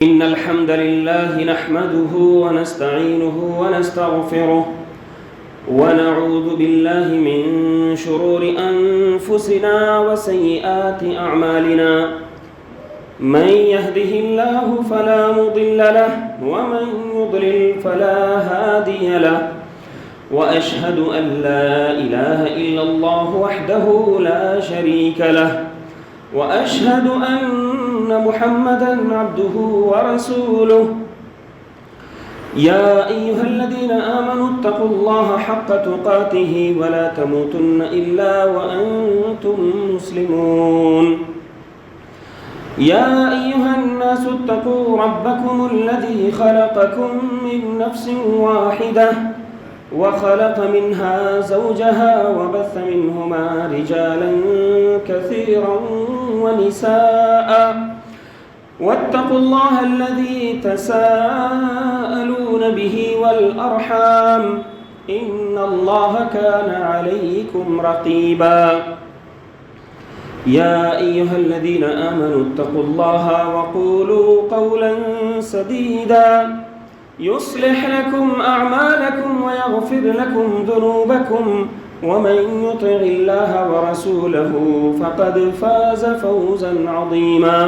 إن الحمد لله نحمده ونستعينه ونستغفره ونعوذ بالله من شرور أنفسنا وسيئات أعمالنا. من يهده الله فلا مضل له ومن يضلل فلا هادي له، وأشهد أن لا إله إلا الله وحده لا شريك له، وأشهد أن محمدًا عبده ورسوله. يا أيها الذين آمنوا اتقوا الله حق تقاته ولا تموتن إلا وأنتم مسلمون. يا أيها الناس اتقوا ربكم الذي خلقكم من نفس واحدة وخلق منها زوجها وبث منهما رجالا كثيرا ونساء، واتقوا الله الذي تساءلون به والأرحام إن الله كان عليكم رقيبا. يا أيها الذين آمنوا اتقوا الله وقولوا قولا سديدا يصلح لكم أعمالكم ويغفر لكم ذنوبكم، ومن يطع الله ورسوله فقد فاز فوزا عظيما.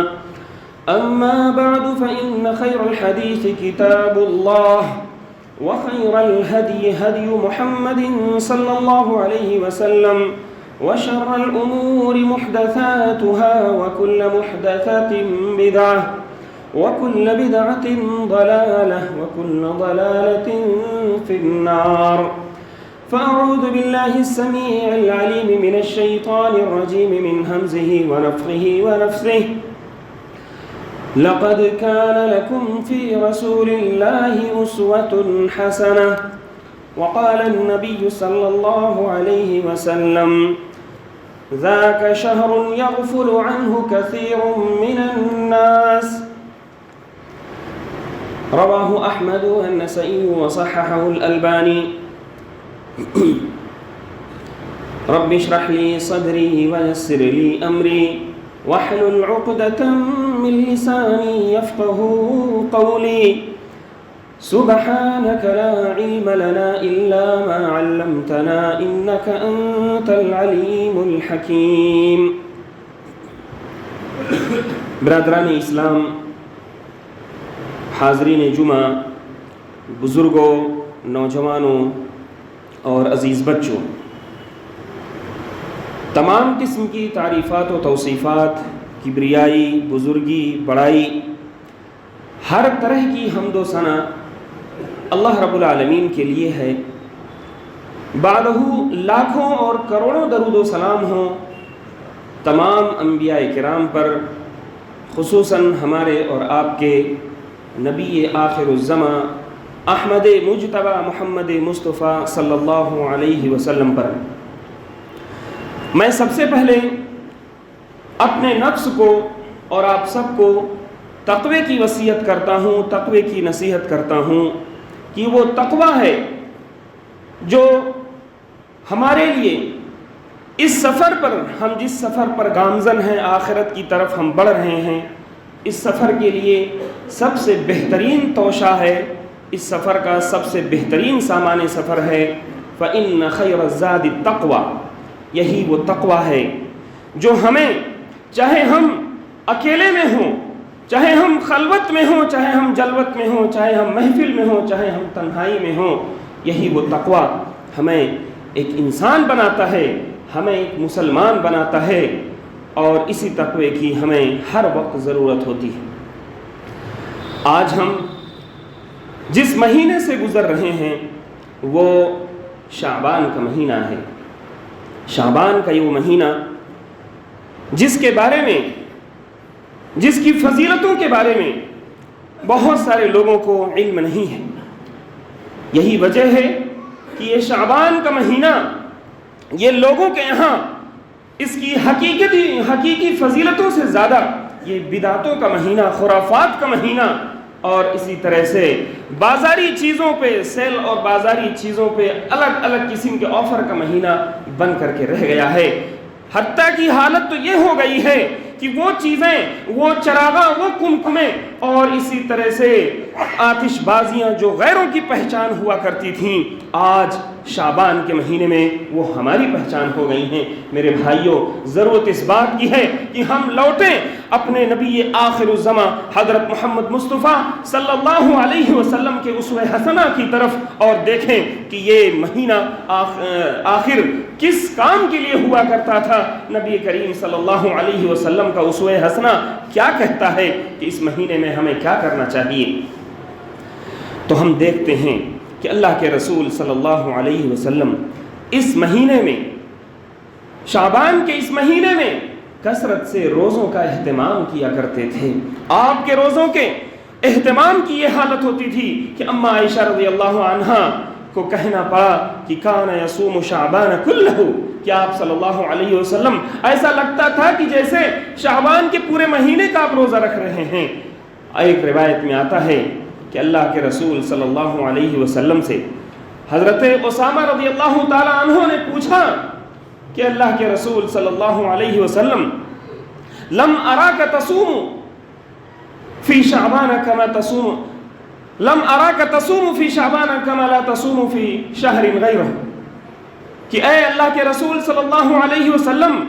أما بعد، فإن خير الحديث كتاب الله، وخير الهدي هدي محمد صلى الله عليه وسلم، وشر الأمور محدثاتها، وكل محدثة بدعة، وكل بدعة ضلالة، وكل ضلالة في النار. فأعوذ بالله السميع العليم من الشيطان الرجيم من همزه ونفخه ونفثه. لقد كان لكم في رسول الله أسوة حسنة. وقال النبي صلى الله عليه وسلم: ذاك شهر يغفل عنه كثير من الناس. رواه أحمد والنسائي وصححه الألباني. رب اشرح لي صدري ويسر لي أمري واحلل عقدة من لساني يفقه قولي. سبحانك لا علم لنا إلا ما علمتنا إنك أنت العليم الحكيم. برادران اسلام، حاضرین جمعہ، بزرگوں، نوجوانوں اور عزیز بچوں، تمام قسم کی تعریفات و توصیفات، کبریائی، بزرگی، بڑائی، ہر طرح کی حمد و ثنا اللہ رب العالمین کے لیے ہے۔ بعدہ لاکھوں اور کروڑوں درود و سلام ہوں تمام انبیاء کرام پر، خصوصاً ہمارے اور آپ کے نبی آخر الزماں احمد مجتبی محمد مصطفیٰ صلی اللہ علیہ وسلم پر۔ میں سب سے پہلے اپنے نفس کو اور آپ سب کو تقوی کی وصیت کرتا ہوں، تقوی کی نصیحت کرتا ہوں کہ وہ تقوی ہے جو ہمارے لیے اس سفر پر، ہم جس سفر پر گامزن ہیں، آخرت کی طرف ہم بڑھ رہے ہیں، اس سفر کے لیے سب سے بہترین توشہ ہے، اس سفر کا سب سے بہترین سامان سفر ہے۔ فَإِنَّ خَيْرَ الزَّادِ التَّقْوَى، یہی وہ تقوی ہے جو ہمیں، چاہے ہم اکیلے میں ہوں، چاہے ہم خلوت میں ہوں، چاہے ہم جلوت میں ہوں، چاہے ہم محفل میں ہوں، چاہے ہم تنہائی میں ہوں، یہی وہ تقوی ہمیں ایک انسان بناتا ہے، ہمیں ایک مسلمان بناتا ہے، اور اسی تقوی کی ہمیں ہر وقت ضرورت ہوتی ہے۔ آج ہم جس مہینے سے گزر رہے ہیں وہ شعبان کا مہینہ ہے۔ شعبان کا یہ وہ مہینہ جس کے بارے میں، جس کی فضیلتوں کے بارے میں بہت سارے لوگوں کو علم نہیں ہے۔ یہی وجہ ہے کہ یہ شعبان کا مہینہ، یہ لوگوں کے یہاں اس کی حقیقی فضیلتوں سے زیادہ یہ بدعتوں کا مہینہ، خرافات کا مہینہ، اور اسی طرح سے بازاری چیزوں پہ سیل اور بازاری چیزوں پہ الگ الگ قسم کے آفر کا مہینہ بن کر کے رہ گیا ہے۔ حتیٰ کی حالت تو یہ ہو گئی ہے کہ وہ چیزیں، وہ چراغاں، وہ کمکمیں اور اسی طرح سے آتش بازیاں جو غیروں کی پہچان ہوا کرتی تھیں، آج شعبان کے مہینے میں وہ ہماری پہچان ہو گئی ہیں۔ میرے بھائیوں، ضرورت اس بات کی ہے کہ ہم لوٹیں اپنے نبی آخر الزماں حضرت محمد مصطفیٰ صلی اللہ علیہ وسلم کے اسوہ حسنہ کی طرف اور دیکھیں کہ یہ مہینہ آخر کس کام کے لیے ہوا کرتا تھا۔ نبی کریم صلی اللہ علیہ وسلم کا اسوہ حسنہ کیا کہتا ہے کہ اس مہینے میں ہمیں کیا کرنا چاہیے؟ تو ہم دیکھتے ہیں کہ اللہ کے رسول صلی اللہ علیہ وسلم اس مہینے میں، شعبان کے اس مہینے میں کثرت سے روزوں کا اہتمام کیا کرتے تھے۔ آپ کے روزوں کے اہتمام کی یہ حالت ہوتی تھی کہ اما عائشہ رضی اللہ عنہا کو کہنا پڑا کہ کان یصوم شعبان کلہ، کہ آپ صلی اللہ علیہ وسلم ایسا لگتا تھا کہ جیسے شعبان کے پورے مہینے کا آپ روزہ رکھ رہے ہیں۔ ایک روایت میں آتا ہے کہ اللہ کے رسول صلی اللہ علیہ وسلم سے حضرت اسامہ رضی اللہ تعالی عنہ نے پوچھا کہ اللہ کے رسول صلی اللہ علیہ وسلم، لم اراک تصوم فی شعبان کما تصوم، لم اراک تصوم فی شعبان کما لا تصوم فی شہر غیرہ، کہ اے اللہ کے رسول صلی اللہ علیہ وسلم،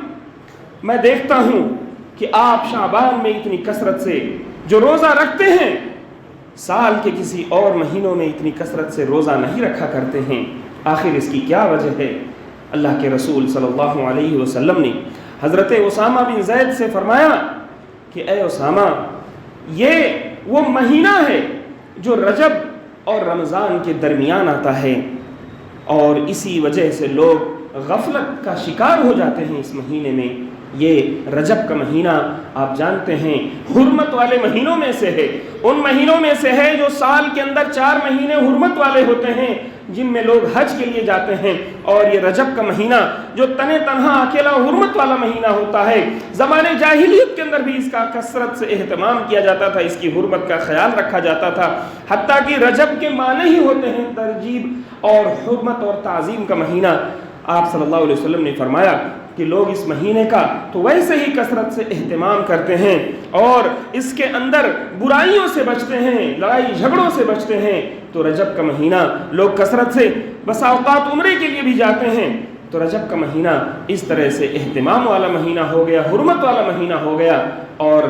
میں دیکھتا ہوں کہ آپ شعبان میں اتنی کثرت سے جو روزہ رکھتے ہیں، سال کے کسی اور مہینوں میں اتنی کثرت سے روزہ نہیں رکھا کرتے ہیں، آخر اس کی کیا وجہ ہے؟ اللہ کے رسول صلی اللہ علیہ وسلم نے حضرت اسامہ بن زید سے فرمایا کہ اے اسامہ، یہ وہ مہینہ ہے جو رجب اور رمضان کے درمیان آتا ہے، اور اسی وجہ سے لوگ غفلت کا شکار ہو جاتے ہیں اس مہینے میں۔ یہ رجب کا مہینہ آپ جانتے ہیں حرمت والے مہینوں میں سے ہے، ان مہینوں میں سے ہے جو سال کے اندر 4 مہینے حرمت والے ہوتے ہیں جن میں لوگ حج کے لیے جاتے ہیں، اور یہ رجب کا مہینہ جو تنہا اکیلا حرمت والا مہینہ ہوتا ہے، زمانے جاہلیت کے اندر بھی اس کا کثرت سے اہتمام کیا جاتا تھا، اس کی حرمت کا خیال رکھا جاتا تھا، حتیٰ کہ رجب کے معنی ہی ہوتے ہیں ترجیب اور حرمت اور تعظیم کا مہینہ۔ آپ صلی اللہ علیہ وسلم نے فرمایا کہ لوگ اس مہینے کا تو ویسے ہی کثرت سے اہتمام کرتے ہیں اور اس کے اندر برائیوں سے بچتے ہیں، لڑائی جھگڑوں سے بچتے ہیں، تو رجب کا مہینہ لوگ کثرت سے بسا اوقات عمرے کے لیے بھی جاتے ہیں، تو رجب کا مہینہ اس طرح سے اہتمام والا مہینہ ہو گیا، حرمت والا مہینہ ہو گیا۔ اور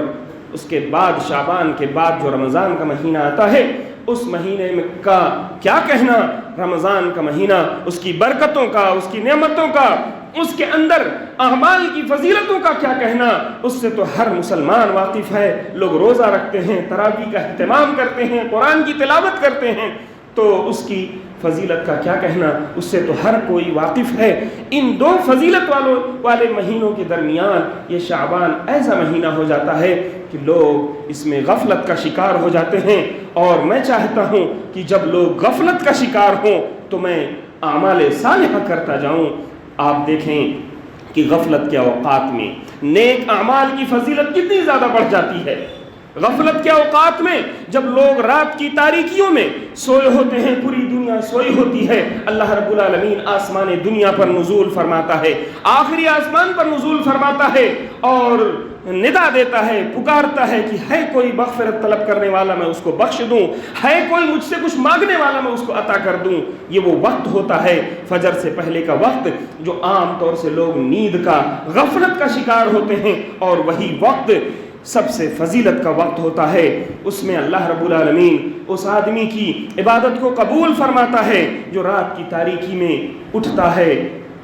اس کے بعد شعبان کے بعد جو رمضان کا مہینہ آتا ہے، اس مہینے میں کا کیا کہنا، رمضان کا مہینہ، اس کی برکتوں کا، اس کی نعمتوں کا، اس کے اندر اعمال کی فضیلتوں کا کیا کہنا، اس سے تو ہر مسلمان واقف ہے۔ لوگ روزہ رکھتے ہیں، تراویح کا اہتمام کرتے ہیں، قرآن کی تلاوت کرتے ہیں، تو اس کی فضیلت کا کیا کہنا، اس سے تو ہر کوئی واقف ہے۔ ان دو فضیلت والے مہینوں کے درمیان یہ شعبان ایسا مہینہ ہو جاتا ہے کہ لوگ اس میں غفلت کا شکار ہو جاتے ہیں، اور میں چاہتا ہوں کہ جب لوگ غفلت کا شکار ہوں تو میں اعمال صالحہ کرتا جاؤں۔ آپ دیکھیں کہ غفلت کے اوقات میں نیک اعمال کی فضیلت کتنی زیادہ بڑھ جاتی ہے۔ غفلت کے اوقات میں جب لوگ رات کی تاریکیوں میں سوئے ہوتے ہیں، پوری دنیا سوئی ہوتی ہے، اللہ رب العالمین آسمان دنیا پر نزول فرماتا ہے، آخری آسمان پر نزول فرماتا ہے اور ندا دیتا ہے، پکارتا ہے کہ ہے کوئی مغفرت طلب کرنے والا میں اس کو بخش دوں، ہے کوئی مجھ سے کچھ مانگنے والا میں اس کو عطا کر دوں۔ یہ وہ وقت ہوتا ہے فجر سے پہلے کا وقت جو عام طور سے لوگ نیند کا، غفلت کا شکار ہوتے ہیں، اور وہی وقت سب سے فضیلت کا وقت ہوتا ہے۔ اس میں اللہ رب العالمین اس آدمی کی عبادت کو قبول فرماتا ہے جو رات کی تاریکی میں اٹھتا ہے،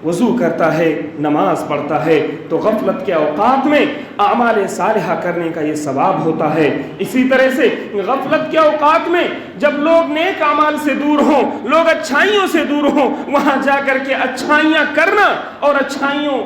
وضو کرتا ہے، نماز پڑھتا ہے، تو غفلت کے اوقات میں اعمال صالحہ کرنے کا یہ ثواب ہوتا ہے۔ اسی طرح سے غفلت کے اوقات میں جب لوگ نیک اعمال سے دور ہوں، لوگ اچھائیوں سے دور ہوں، وہاں جا کر کے اچھائیاں کرنا اور اچھائیوں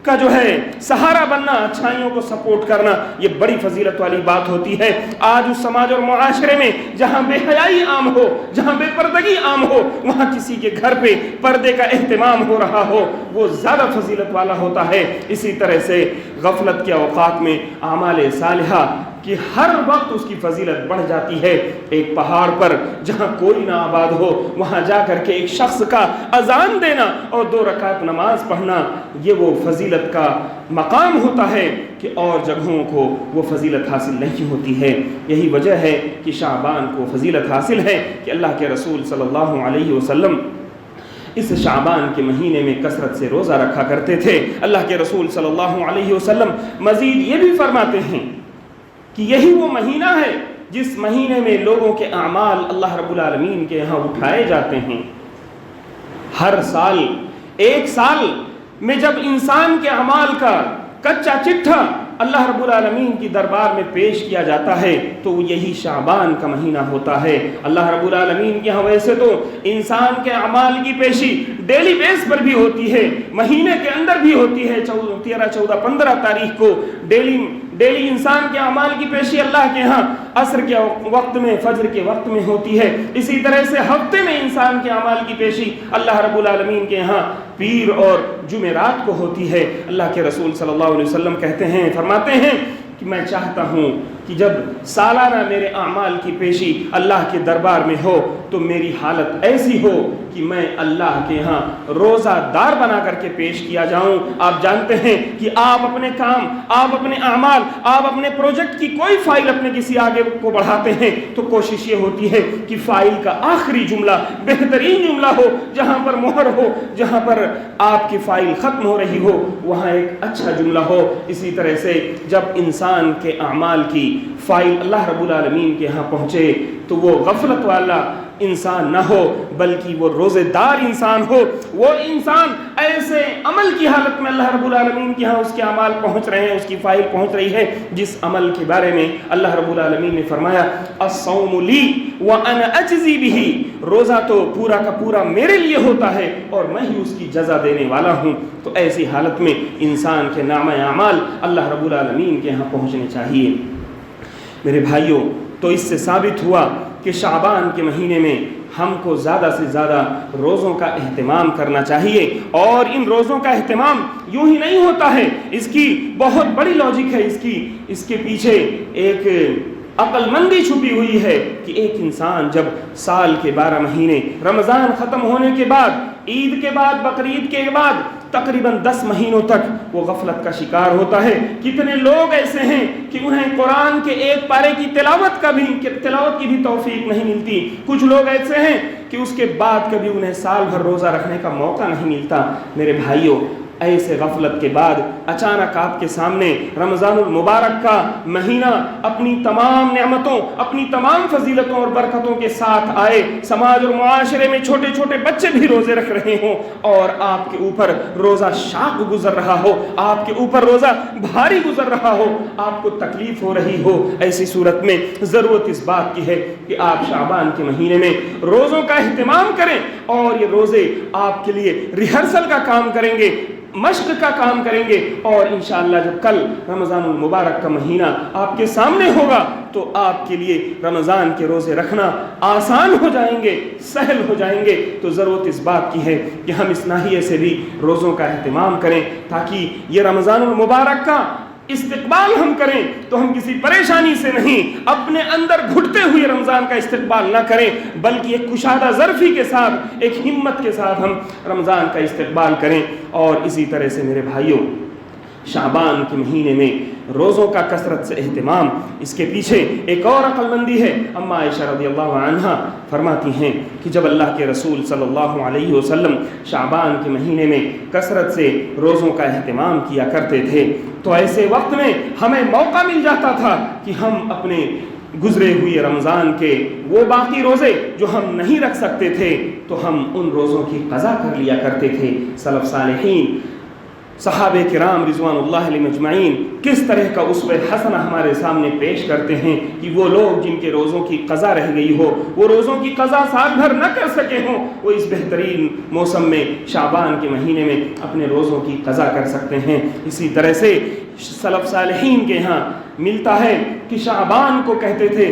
کا جو ہے سہارا بننا، اچھائیوں کو سپورٹ کرنا، یہ بڑی فضیلت والی بات ہوتی ہے۔ آج اس سماج اور معاشرے میں جہاں بے حیائی عام ہو، جہاں بے پردگی عام ہو، وہاں کسی کے گھر پہ پردے کا اہتمام ہو رہا ہو، وہ زیادہ فضیلت والا ہوتا ہے۔ اسی طرح سے غفلت کے اوقات میں اعمال صالحہ کہ ہر وقت اس کی فضیلت بڑھ جاتی ہے۔ ایک پہاڑ پر جہاں کوئی نہ آباد ہو وہاں جا کر کے ایک شخص کا اذان دینا اور 2 رکعت نماز پڑھنا، یہ وہ فضیلت کا مقام ہوتا ہے کہ اور جگہوں کو وہ فضیلت حاصل نہیں ہوتی ہے۔ یہی وجہ ہے کہ شعبان کو فضیلت حاصل ہے کہ اللہ کے رسول صلی اللہ علیہ وسلم اس شعبان کے مہینے میں کثرت سے روزہ رکھا کرتے تھے۔ اللہ کے رسول صلی اللہ علیہ وسلم مزید یہ بھی فرماتے ہیں کہ یہی وہ مہینہ ہے جس مہینے میں لوگوں کے اعمال اللہ رب العالمین کے یہاں اٹھائے جاتے ہیں۔ ہر سال، ایک سال میں جب انسان کے اعمال کا کچا چٹھا اللہ رب العالمین کی دربار میں پیش کیا جاتا ہے تو یہی شعبان کا مہینہ ہوتا ہے۔ اللہ رب العالمین کے ہاں ویسے تو انسان کے اعمال کی پیشی ڈیلی بیس پر بھی ہوتی ہے، مہینے کے اندر بھی ہوتی ہے، 13، 14، 15 تاریخ کو ڈیلی انسان کے اعمال کی پیشی اللہ کے ہاں عصر کے وقت میں، فجر کے وقت میں ہوتی ہے۔ اسی طرح سے ہفتے میں انسان کے اعمال کی پیشی اللہ رب العالمین کے ہاں پیر اور جمعرات کو ہوتی ہے۔ اللہ کے رسول صلی اللہ علیہ وسلم کہتے ہیں، فرماتے ہیں کہ میں چاہتا ہوں کہ جب سالانہ میرے اعمال کی پیشی اللہ کے دربار میں ہو تو میری حالت ایسی ہو کہ میں اللہ کے ہاں روزہ دار بنا کر کے پیش کیا جاؤں۔ آپ جانتے ہیں کہ آپ اپنے کام، آپ اپنے اعمال، آپ اپنے پروجیکٹ کی کوئی فائل اپنے کسی آگے کو بڑھاتے ہیں تو کوشش یہ ہوتی ہے کہ فائل کا آخری جملہ بہترین جملہ ہو، جہاں پر مہر ہو، جہاں پر آپ کی فائل ختم ہو رہی ہو وہاں ایک اچھا جملہ ہو۔ اسی طرح سے جب انسان کے اعمال کی فائل اللہ رب العالمین کے ہاں پہنچے تو وہ غفلت والا انسان نہ ہو بلکہ وہ روزے دار انسان ہو۔ وہ انسان ایسے عمل کی حالت میں اللہ رب العالمین کے ہاں اس کے اعمال پہنچ رہے ہیں، اس کی فائل پہنچ رہی ہے جس عمل کے بارے میں اللہ رب العالمین نے فرمایا الصوم لی وانا اجزی بہ، روزہ تو پورا کا پورا میرے لیے ہوتا ہے اور میں ہی اس کی جزا دینے والا ہوں۔ تو ایسی حالت میں انسان کے نامہ اعمال اللہ رب العالمین کے ہاں پہنچنے چاہیے۔ میرے بھائیوں، تو اس سے ثابت ہوا کہ شعبان کے مہینے میں ہم کو زیادہ سے زیادہ روزوں کا اہتمام کرنا چاہیے، اور ان روزوں کا اہتمام یوں ہی نہیں ہوتا ہے، اس کی بہت بڑی لاجک ہے، اس کے پیچھے ایک عقل مندی چھپی ہوئی ہے کہ ایک انسان جب سال کے 12 مہینے رمضان ختم ہونے کے بعد، عید کے بعد، بقرعید کے بعد تقریباً 10 مہینوں تک وہ غفلت کا شکار ہوتا ہے۔ کتنے لوگ ایسے ہیں کہ انہیں قرآن کے ایک پارے کی تلاوت کی بھی توفیق نہیں ملتی۔ کچھ لوگ ایسے ہیں کہ اس کے بعد کبھی انہیں سال بھر روزہ رکھنے کا موقع نہیں ملتا۔ میرے بھائیوں، ایسے غفلت کے بعد اچانک آپ کے سامنے رمضان المبارک کا مہینہ اپنی تمام نعمتوں، اپنی تمام فضیلتوں اور برکتوں کے ساتھ آئے، سماج اور معاشرے میں چھوٹے چھوٹے بچے بھی روزے رکھ رہے ہوں اور آپ کے اوپر روزہ شاق گزر رہا ہو، آپ کے اوپر روزہ بھاری گزر رہا ہو، آپ کو تکلیف ہو رہی ہو، ایسی صورت میں ضرورت اس بات کی ہے کہ آپ شعبان کے مہینے میں روزوں کا اہتمام کریں، اور یہ روزے آپ کے لیے ریہرسل کا کام کریں گے، مشق کا کام کریں گے، اور انشاءاللہ جب کل رمضان المبارک کا مہینہ آپ کے سامنے ہوگا تو آپ کے لیے رمضان کے روزے رکھنا آسان ہو جائیں گے، سہل ہو جائیں گے۔ تو ضرورت اس بات کی ہے کہ ہم اس ناحیے سے بھی روزوں کا اہتمام کریں تاکہ یہ رمضان المبارک کا استقبال ہم کریں تو ہم کسی پریشانی سے نہیں، اپنے اندر گھٹتے ہوئے رمضان کا استقبال نہ کریں بلکہ ایک کشادہ ظرفی کے ساتھ، ایک ہمت کے ساتھ ہم رمضان کا استقبال کریں۔ اور اسی طرح سے میرے بھائیوں، شعبان کے مہینے میں روزوں کا کثرت سے اہتمام، اس کے پیچھے ایک اور عقل مندی ہے۔ اما عائشہ رضی اللہ عنہا فرماتی ہیں کہ جب اللہ کے رسول صلی اللہ علیہ وسلم شعبان کے مہینے میں کثرت سے روزوں کا اہتمام کیا کرتے تھے تو ایسے وقت میں ہمیں موقع مل جاتا تھا کہ ہم اپنے گزرے ہوئے رمضان کے وہ باقی روزے جو ہم نہیں رکھ سکتے تھے تو ہم ان روزوں کی قضا کر لیا کرتے تھے۔ سلف صالحین، صحابہ کرام رضوان اللہ علیہم اجمعین کس طرح کا اسوہ حسنہ ہمارے سامنے پیش کرتے ہیں کہ وہ لوگ جن کے روزوں کی قضا رہ گئی ہو، وہ روزوں کی قضا سال بھر نہ کر سکے ہوں، وہ اس بہترین موسم میں شعبان کے مہینے میں اپنے روزوں کی قضا کر سکتے ہیں۔ اسی طرح سے سلف صالحین کے ہاں ملتا ہے کہ شعبان کو کہتے تھے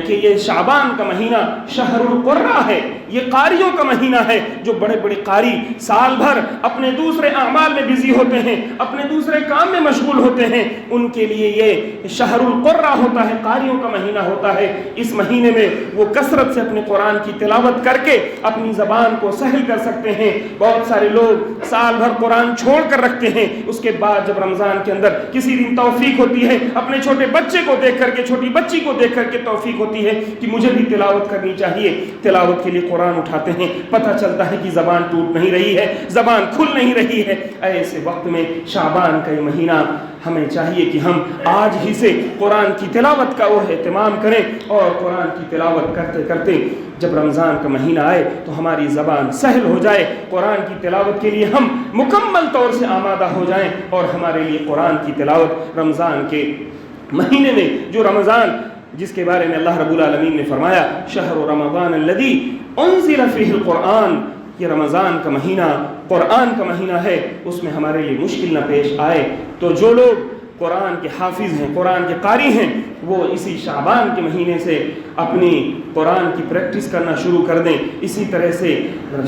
کہ یہ شعبان کا مہینہ شہر القرہ ہے، یہ قاریوں کا مہینہ ہے۔ جو بڑے بڑے قاری سال بھر اپنے دوسرے اعمال میں بزی ہوتے ہیں، اپنے دوسرے کام میں مشغول ہوتے ہیں، ان کے لیے یہ شہر القرہ ہوتا ہے، قاریوں کا مہینہ ہوتا ہے۔ اس مہینے میں وہ کثرت سے اپنے قرآن کی تلاوت کر کے اپنی زبان کو سہل کر سکتے ہیں۔ بہت سارے لوگ سال بھر قرآن چھوڑ کر رکھتے ہیں، اس کے بعد جب رمضان کے اندر کسی دن توفیق ہوتی ہے، اپنے چھوٹے بچے کو دیکھ کر کے، چھوٹی بچی کو دیکھ کر کے توفیق ہوتی ہے کہ مجھے بھی تلاوت کرنی چاہیے، تلاوت کے لیے قرآن اٹھاتے ہیں، پتہ چلتا ہے کہ زبان ٹوٹ نہیں رہی ہے، زبان کھل نہیں رہی ہے۔ ایسے وقت میں شعبان کا یہ مہینہ ہمیں چاہیے کہ ہم آج ہی سے قرآن کی تلاوت کا اور اہتمام کریں، اور قرآن کی تلاوت کرتے کرتے جب رمضان کا مہینہ آئے تو ہماری زبان سہل ہو جائے، قرآن کی تلاوت کے لیے ہم مکمل طور سے آمادہ ہو جائیں، اور ہمارے لیے قرآن کی تلاوت رمضان کے مہینے میں، جو رمضان جس کے بارے میں اللہ رب العالمین نے فرمایا شہر رمضان الذی انزل فیہ القرآن، یہ رمضان کا مہینہ قرآن کا مہینہ ہے، اس میں ہمارے لیے مشکل نہ پیش آئے۔ تو جو لوگ قرآن کے حافظ ہیں، قرآن کے قاری ہیں، وہ اسی شعبان کے مہینے سے اپنی قرآن کی پریکٹس کرنا شروع کر دیں۔ اسی طرح سے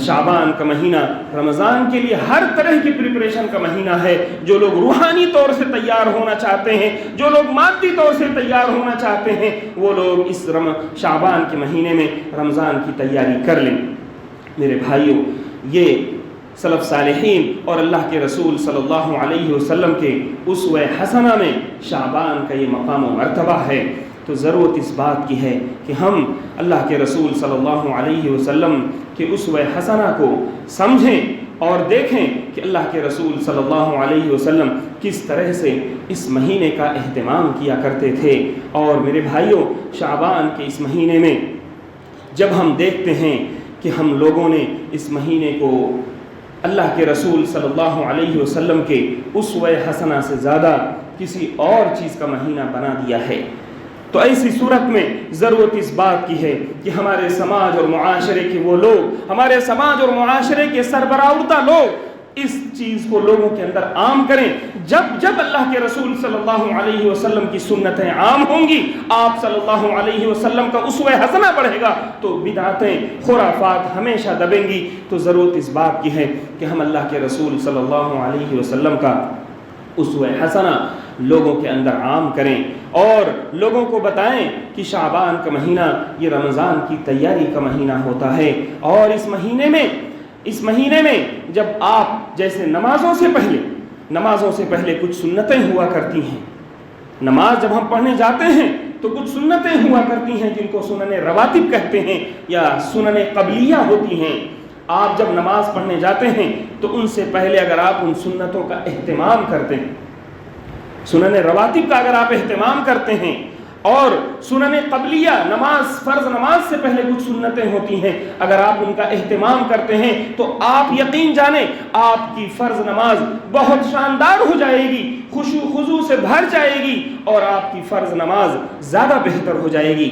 شعبان کا مہینہ رمضان کے لیے ہر طرح کی پریپریشن کا مہینہ ہے۔ جو لوگ روحانی طور سے تیار ہونا چاہتے ہیں، جو لوگ مادی طور سے تیار ہونا چاہتے ہیں، وہ لوگ اس شعبان کے مہینے میں رمضان کی تیاری کر لیں۔ میرے بھائیوں، یہ سلف صالحین اور اللہ کے رسول صلی اللہ علیہ وسلم کے اسوہ حسنہ میں شعبان کا یہ مقام و مرتبہ ہے۔ تو ضرورت اس بات کی ہے کہ ہم اللہ کے رسول صلی اللہ علیہ وسلم کے اسوہ حسنہ کو سمجھیں اور دیکھیں کہ اللہ کے رسول صلی اللہ علیہ وسلم کس طرح سے اس مہینے کا اہتمام کیا کرتے تھے۔ اور میرے بھائیوں، شعبان کے اس مہینے میں جب ہم دیکھتے ہیں کہ ہم لوگوں نے اس مہینے کو اللہ کے رسول صلی اللہ علیہ وسلم کے اسوہ حسنہ سے زیادہ کسی اور چیز کا مہینہ بنا دیا ہے، تو ایسی صورت میں ضرورت اس بات کی ہے کہ ہمارے سماج اور معاشرے کے وہ لوگ، ہمارے سماج اور معاشرے کے سربراہ لوگ اس چیز کو لوگوں کے اندر عام کریں۔ جب اللہ کے رسول صلی اللہ علیہ وسلم کی سنتیں عام ہوں گی، آپ صلی اللہ علیہ وسلم کا اسوہ حسنہ بڑھے گا، تو بدعتیں، خرافات ہمیشہ دبیں گی۔ تو ضرورت اس بات کی ہے کہ ہم اللہ کے رسول صلی اللہ علیہ وسلم کا اسوہ حسنہ لوگوں کے اندر عام کریں، اور لوگوں کو بتائیں کہ شعبان کا مہینہ یہ رمضان کی تیاری کا مہینہ ہوتا ہے۔ اور اس مہینے میں جب آپ جیسے نمازوں سے پہلے کچھ سنتیں ہوا کرتی ہیں، نماز جب ہم پڑھنے جاتے ہیں تو کچھ سنتیں ہوا کرتی ہیں جن کو سنن رواتب کہتے ہیں یا سنن قبلیہ ہوتی ہیں۔ آپ جب نماز پڑھنے جاتے ہیں تو ان سے پہلے اگر آپ ان سنتوں کا اہتمام کرتے ہیں، سنن رواتب کا اگر آپ اہتمام کرتے ہیں، اور سنن قبلیہ فرض نماز سے پہلے کچھ سنتیں ہوتی ہیں، اگر آپ ان کا اہتمام کرتے ہیں تو آپ یقین جانیں آپ کی فرض نماز بہت شاندار ہو جائے گی، خشوع خضوع سے بھر جائے گی، اور آپ کی فرض نماز زیادہ بہتر ہو جائے گی۔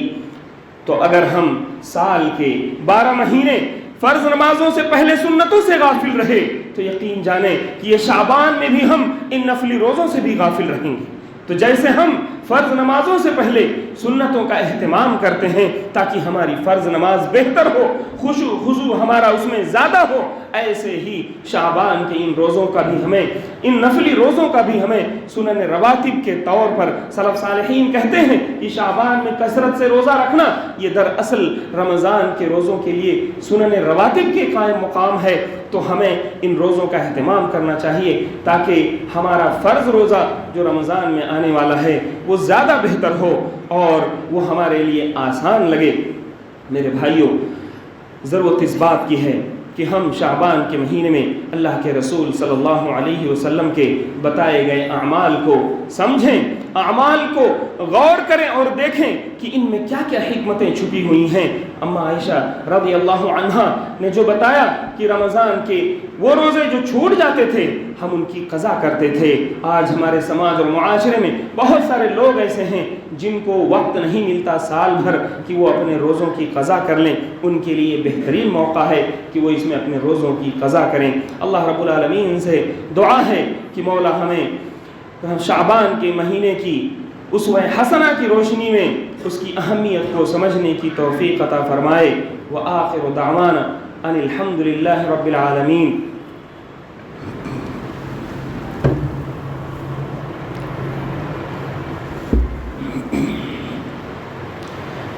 تو اگر ہم سال کے 12 مہینے فرض نمازوں سے پہلے سنتوں سے غافل رہے تو یقین جانیں کہ یہ شعبان میں بھی ہم ان نفلی روزوں سے بھی غافل رہیں گے۔ تو جیسے ہم فرض نمازوں سے پہلے سنتوں کا اہتمام کرتے ہیں تاکہ ہماری فرض نماز بہتر ہو، خشوع خضوع ہمارا اس میں زیادہ ہو، ایسے ہی شعبان کے ان روزوں کا بھی ہمیں، ان نفلی روزوں کا بھی ہمیں سنن رواتب کے طور پر، سلف صالحین کہتے ہیں کہ شعبان میں کثرت سے روزہ رکھنا یہ دراصل رمضان کے روزوں کے لیے سنن رواتب کے قائم مقام ہے۔ تو ہمیں ان روزوں کا اہتمام کرنا چاہیے تاکہ ہمارا فرض روزہ جو رمضان میں آنے والا ہے وہ زیادہ بہتر ہو اور وہ ہمارے لیے آسان لگے۔ میرے بھائیوں، ضرورت اس بات کی ہے کہ ہم شعبان کے مہینے میں اللہ کے رسول صلی اللہ علیہ وسلم کے بتائے گئے اعمال کو سمجھیں، اعمال کو غور کریں اور دیکھیں کہ ان میں کیا کیا حکمتیں چھپی ہوئی ہیں۔ اما عائشہ رضی اللہ عنہا نے جو بتایا کہ رمضان کے وہ روزے جو چھوٹ جاتے تھے ہم ان کی قضا کرتے تھے۔ آج ہمارے سماج اور معاشرے میں بہت سارے لوگ ایسے ہیں جن کو وقت نہیں ملتا سال بھر کہ وہ اپنے روزوں کی قضا کر لیں۔ ان کے لیے بہترین موقع ہے کہ وہ اس میں اپنے روزوں کی قضا کریں۔ اللہ رب العالمین سے دعا ہے کہ مولا ہمیں شعبان کے مہینے کی اسوہ حسنہ کی روشنی میں اس کی اہمیت کو سمجھنے کی توفیق عطا فرمائے۔ وآخر دعوانا ان الحمد للہ رب العالمین۔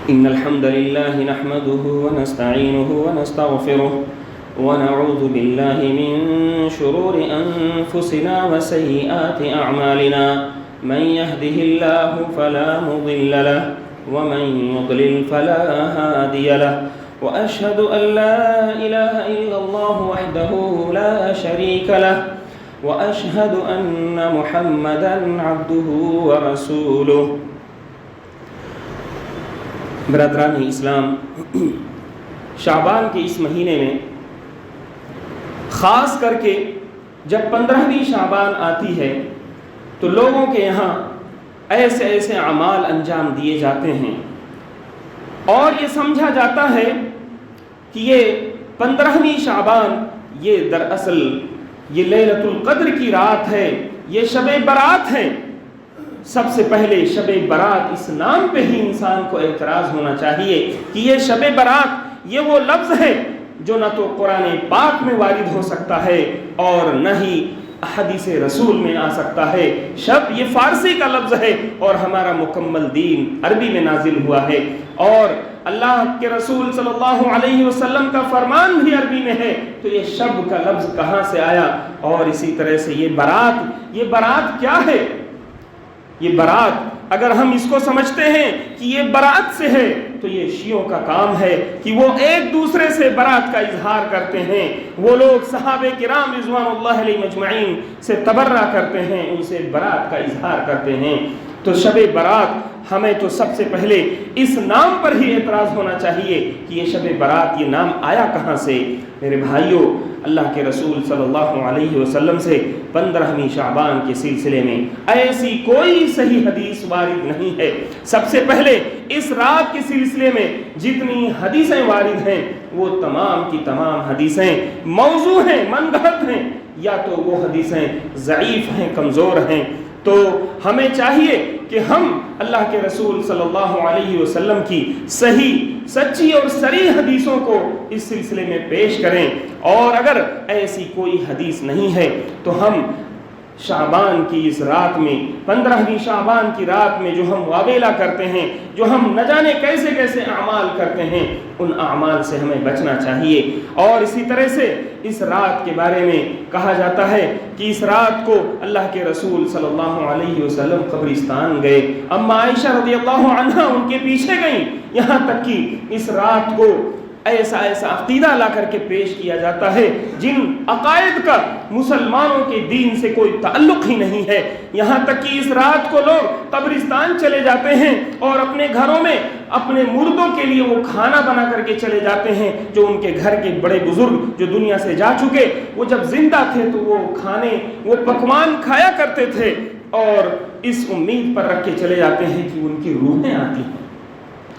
ان الحمد للہ نحمده ونستعینه ونستغفره ونعوذ بالله من شرور انفسنا وسيئات اعمالنا من يهده الله فلا مضل له ومن يضلل فلا هادي له واشهد ان لا اله الا الله وحده لا شريك له واشهد ان محمدا عبده ورسوله۔ برادران اسلام، شعبان کے اس مہینے میں خاص کر کے جب 15ویں شعبان آتی ہے تو لوگوں کے یہاں ایسے ایسے اعمال انجام دیے جاتے ہیں اور یہ سمجھا جاتا ہے کہ یہ 15ویں شعبان یہ دراصل یہ لیلۃ القدر کی رات ہے، یہ شب برات ہے۔ سب سے پہلے شب برات اس نام پہ ہی انسان کو اعتراض ہونا چاہیے کہ یہ شب برات یہ وہ لفظ ہے جو نہ تو قرآن پاک میں وارد ہو سکتا ہے اور نہ ہی حدیث رسول میں آ سکتا ہے۔ شب یہ فارسی کا لفظ ہے اور ہمارا مکمل دین عربی میں نازل ہوا ہے، اور اللہ کے رسول صلی اللہ علیہ وسلم کا فرمان بھی عربی میں ہے، تو یہ شب کا لفظ کہاں سے آیا؟ اور اسی طرح سے یہ برات کیا ہے؟ یہ برات اگر ہم اس کو سمجھتے ہیں کہ یہ برات سے ہے تو یہ شیعوں کا کام ہے کہ وہ ایک دوسرے سے برات کا اظہار کرتے ہیں۔ وہ لوگ صحابہ کرام رضوان اللہ علیہ مجمعین سے تبرہ کرتے ہیں، ان سے برات کا اظہار کرتے ہیں۔ تو شب برات ہمیں تو سب سے پہلے اس نام پر ہی اعتراض ہونا چاہیے کہ یہ شب برات یہ نام آیا کہاں سے؟ میرے بھائیوں، اللہ کے رسول صلی اللہ علیہ وسلم سے 15ویں شعبان کے سلسلے میں ایسی کوئی صحیح حدیث وارد نہیں ہے۔ سب سے پہلے اس رات کے سلسلے میں جتنی حدیثیں وارد ہیں وہ تمام کی تمام حدیثیں موضوع ہیں، من گھڑت ہیں، یا تو وہ حدیثیں ضعیف ہیں، کمزور ہیں۔ تو ہمیں چاہیے کہ ہم اللہ کے رسول صلی اللہ علیہ وسلم کی صحیح، سچی اور صریح حدیثوں کو اس سلسلے میں پیش کریں، اور اگر ایسی کوئی حدیث نہیں ہے تو ہم شعبان کی اس رات میں، 15ویں شعبان کی رات میں جو ہم واویلا کرتے ہیں، جو ہم نہ جانے کیسے کیسے اعمال کرتے ہیں، ان اعمال سے ہمیں بچنا چاہیے۔ اور اسی طرح سے اس رات کے بارے میں کہا جاتا ہے کہ اس رات کو اللہ کے رسول صلی اللہ علیہ وسلم قبرستان گئے، اما عائشہ رضی اللہ عنہا ان کے پیچھے گئیں، یہاں تک کہ اس رات کو ایسا عقیدہ لا کر کے پیش کیا جاتا ہے جن عقائد کا مسلمانوں کے دین سے کوئی تعلق ہی نہیں ہے۔ یہاں تک کہ اس رات کو لوگ قبرستان چلے جاتے ہیں اور اپنے گھروں میں اپنے مردوں کے لیے وہ کھانا بنا کر کے چلے جاتے ہیں، جو ان کے گھر کے بڑے بزرگ جو دنیا سے جا چکے، وہ جب زندہ تھے تو وہ کھانے، وہ پکوان کھایا کرتے تھے، اور اس امید پر رکھ کے چلے جاتے ہیں کہ ان کی روحیں آتی ہیں۔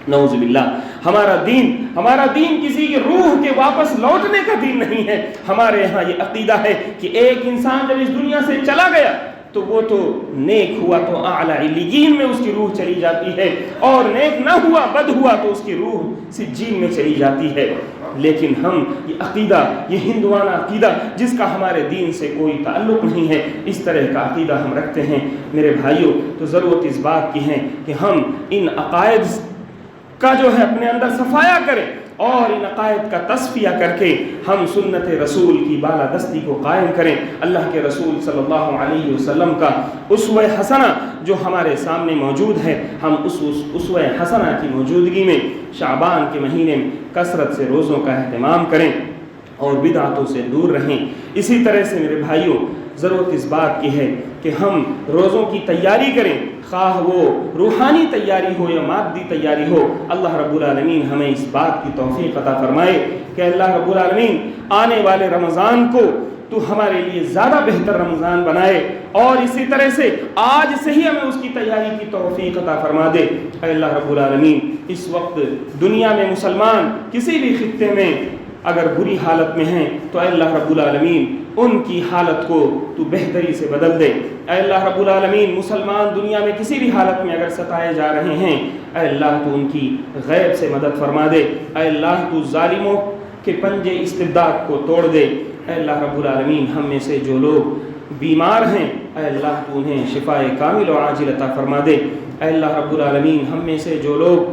نعوذ باللہ، ہمارا دین کسی کی روح کے واپس لوٹنے کا دین نہیں ہے۔ ہمارے ہاں یہ عقیدہ ہے کہ ایک انسان جب اس دنیا سے چلا گیا تو وہ تو نیک ہوا تو اعلیٰ علیین میں اس کی روح چلی جاتی ہے، اور نیک نہ ہوا، بد ہوا تو اس کی روح سجین میں چلی جاتی ہے۔ لیکن ہم یہ عقیدہ، یہ ہندوانہ عقیدہ جس کا ہمارے دین سے کوئی تعلق نہیں ہے، اس طرح کا عقیدہ ہم رکھتے ہیں۔ میرے بھائیوں، تو ضرورت اس بات کی ہے کہ ہم ان عقائد کا جو ہے اپنے اندر صفایا کریں، اور ان عقائد کا تصفیہ کر کے ہم سنت رسول کی بالادستی کو قائم کریں۔ اللہ کے رسول صلی اللہ علیہ وسلم کا اسوہ حسنہ جو ہمارے سامنے موجود ہے، ہم اس اسوہ حسنہ کی موجودگی میں شعبان کے مہینے میں کثرت سے روزوں کا اہتمام کریں اور بدعتوں سے دور رہیں۔ اسی طرح سے میرے بھائیوں، ضرورت اس بات کی ہے کہ ہم روزوں کی تیاری کریں، خواہ وہ روحانی تیاری ہو یا مادی تیاری ہو۔ اللہ رب العالمین ہمیں اس بات کی توفیق عطا فرمائے کہ اللہ رب العالمین آنے والے رمضان کو تو ہمارے لیے زیادہ بہتر رمضان بنائے، اور اسی طرح سے آج سے ہی ہمیں اس کی تیاری کی توفیق عطا فرما دے۔ اے اللہ رب العالمین، اس وقت دنیا میں مسلمان کسی بھی خطے میں اگر بری حالت میں ہیں تو اے اللہ رب العالمین ان کی حالت کو تو بہتری سے بدل دے۔ اے اللہ رب العالمین مسلمان دنیا میں کسی بھی حالت میں اگر ستائے جا رہے ہیں، اے اللہ تو ان کی غیب سے مدد فرما دے۔ اے اللہ تو ظالموں کے پنجے استبداد کو توڑ دے۔ اے اللہ رب العالمین ہم میں سے جو لوگ بیمار ہیں، اے اللہ تو انہیں شفائے کامل و عاجل عطا فرما دے۔ اے اللہ رب العالمین ہم میں سے جو لوگ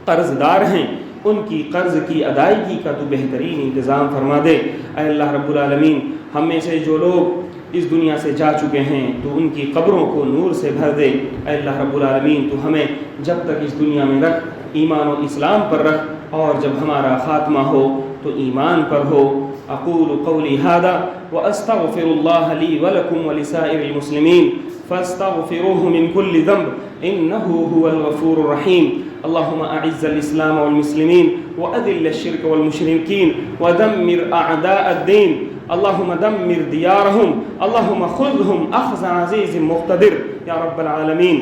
قرض دار ہیں ان کی قرض کی ادائیگی کا تو بہترین انتظام فرما دے۔ اے اللہ رب العالمین ہم میں سے جو لوگ اس دنیا سے جا چکے ہیں تو ان کی قبروں کو نور سے بھر دے۔ اے اللہ رب العالمین تو ہمیں جب تک اس دنیا میں رکھ ایمان و اسلام پر رکھ، اور جب ہمارا خاتمہ ہو تو ایمان پر ہو۔ اقول قولی ھذا واستغفر اللہ لی ولکم ولسائر المسلمین فاستغفروه من كل ذنب انه هو الغفور الرحیم۔ اللهم اعز الاسلام والمسلمین واذل الشرك والمشركين ودمر اعداء الدين، اللهم دمر ديارهم، اللهم خذهم اخذ عزيز مقتدر يا رب العالمين۔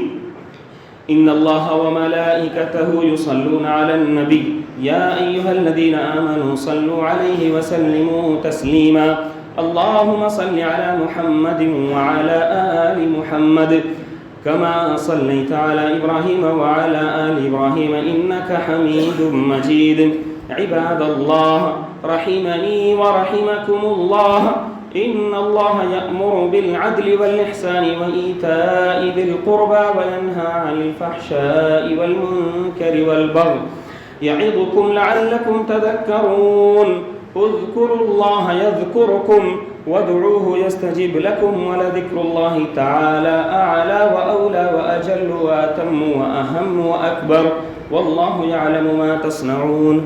ان الله وملائكته يصلون على النبي يا ايها الذين امنوا صلوا عليه وسلموا تسليما، اللهم صل على محمد وعلى آل محمد كما صليت على إبراهيم وعلى آل إبراهيم إنك حميد مجيد۔ عباد الله رحمني ورحمكم الله، إن الله يأمر بالعدل والإحسان وإيتاء ذي القربى وينهى عن الفحشاء والمنكر والبغي يعظكم لعلكم تذكرون۔ اذكروا الله يذكركم وادعوه يستجب لكم ولذكر الله تعالى أعلى وأولى وأجل وأتم وأهم وأكبر، والله يعلم ما تصنعون۔